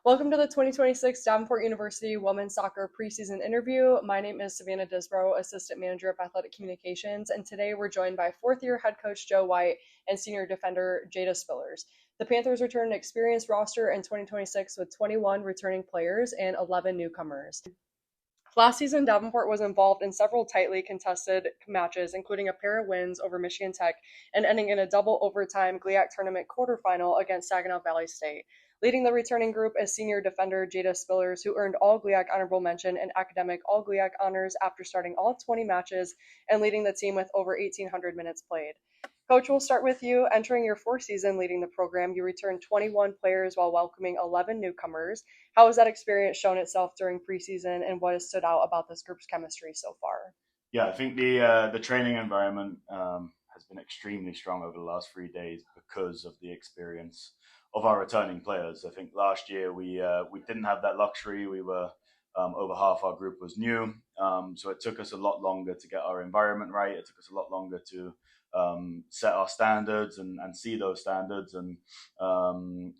Welcome to the 2026 Davenport University Women's Soccer Preseason interview. My name is Savannah Disbrow, Assistant Manager of Athletic Communications, and today we're joined by fourth-year head coach Joe White and senior defender Jada Spillers. The Panthers return an experienced roster in 2026 with 21 returning players and 11 newcomers. Last season, Davenport was involved in several tightly contested matches, including a pair of wins over Michigan Tech and ending in a double overtime GLIAC tournament quarterfinal against Saginaw Valley State. Leading the returning group is senior defender Jada Spillers, who earned all GLIAC honorable mention and academic all GLIAC honors after starting all 20 matches and leading the team with over 1,800 minutes played. Coach, we'll start with you. Entering your fourth season leading the program, you returned 21 players while welcoming 11 newcomers. How has that experience shown itself during preseason, and what has stood out about this group's chemistry so far? Yeah, I think the training environment has been extremely strong over the last 3 days because of the experience of our returning players. I think last year we didn't have that luxury. We were over half our group was new, so it took us a lot longer to get our environment right. It took us a lot longer to set our standards and see those standards, and on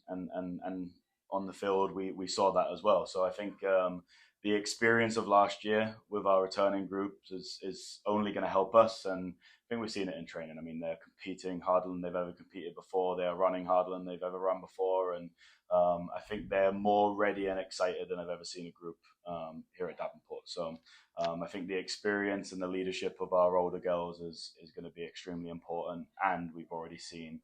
the field we saw that as well. So I think the experience of last year with our returning groups is only going to help us, and I think we've seen it in training. I mean, they're competing harder than they've ever competed before. They're running harder than they've ever run before, and I think they're more ready and excited than I've ever seen a group here at Davenport. So I think the experience and the leadership of our older girls is going to be extremely important, and we've already seen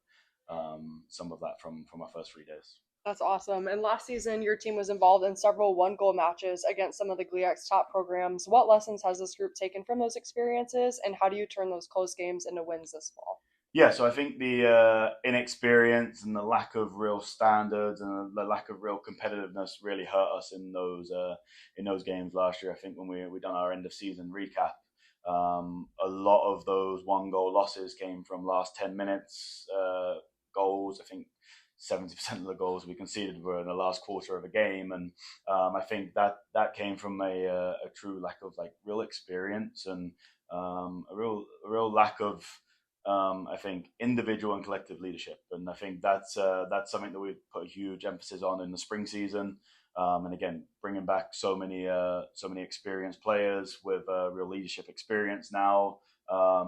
some of that from our first 3 days. That's awesome. And last season, your team was involved in several one-goal matches against some of the GLIAC's top programs. What lessons has this group taken from those experiences, and how do you turn those close games into wins this fall? Yeah, so I think the inexperience and the lack of real standards and the lack of real competitiveness really hurt us in those games last year. I think when we done our end of season recap, a lot of those one goal losses came from last 10 minutes goals. I think 70% of the goals we conceded were in the last quarter of a game, and I think that came from a true lack of real experience and a real lack of I think individual and collective leadership, and I think that's something that we've put a huge emphasis on in the spring season. And again, bringing back so many experienced players with real leadership experience now. I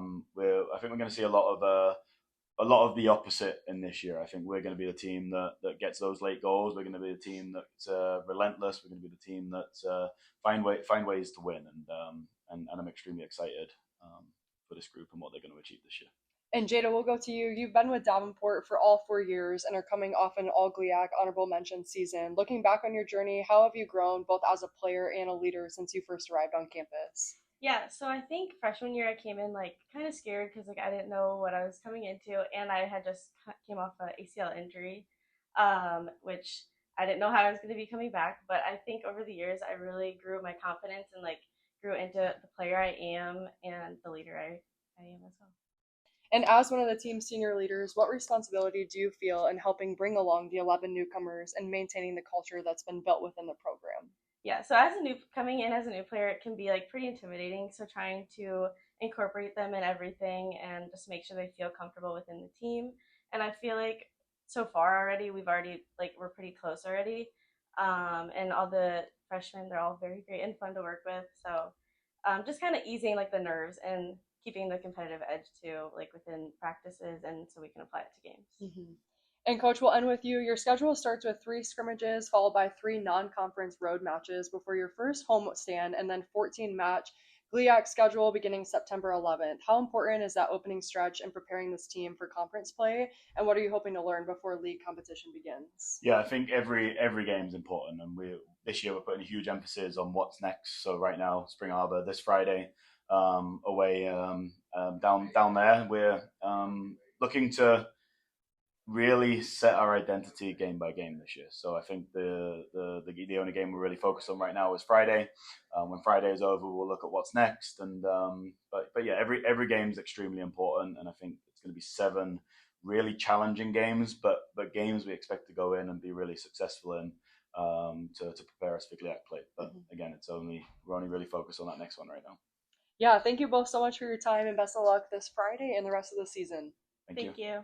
think we're going to see a lot of the opposite in this year. I think we're going to be the team that gets those late goals. We're going to be the team that's relentless. We're going to be the team that find ways to win, and I'm extremely excited for this group and what they're going to achieve this year. And Jada, we'll go to you. You've been with Davenport for all 4 years and are coming off an all GLIAC honorable mention season. Looking back on your journey, how have you grown both as a player and a leader since you first arrived on campus? Yeah, so I think freshman year I came in kind of scared because I didn't know what I was coming into, and I had just came off an ACL injury, which I didn't know how I was going to be coming back. But I think over the years I really grew my confidence and grew into the player I am and the leader I am as well. And as one of the team's senior leaders, what responsibility do you feel in helping bring along the 11 newcomers and maintaining the culture that's been built within the program? Yeah, so coming in as a new player, it can be pretty intimidating. So trying to incorporate them in everything and just make sure they feel comfortable within the team. And I feel like so far already, we're pretty close already. And all the freshmen, they're all very great and fun to work with. So just kind of easing the nerves and keeping the competitive edge too, within practices, and so we can apply it to games. Mm-hmm. And Coach, we'll end with you. Your schedule starts with 3 scrimmages, followed by 3 non-conference road matches before your first home stand, and then 14-match GLIAC schedule beginning September 11th. How important is that opening stretch in preparing this team for conference play, and what are you hoping to learn before league competition begins? Yeah, I think every game is important, and this year we're putting a huge emphasis on what's next. So right now, Spring Arbor this Friday, away down there, we're looking to really set our identity game by game this year. So I think the only game we're really focused on right now is Friday. When Friday is over, we'll look at what's next. And but yeah, every game is extremely important, and I think it's going to be 7 really challenging games, but games we expect to go in and be really successful in to prepare us for GLIAC play. But again, we're only really focused on that next one right now. Yeah, thank you both so much for your time, and best of luck this Friday and the rest of the season. Thank you.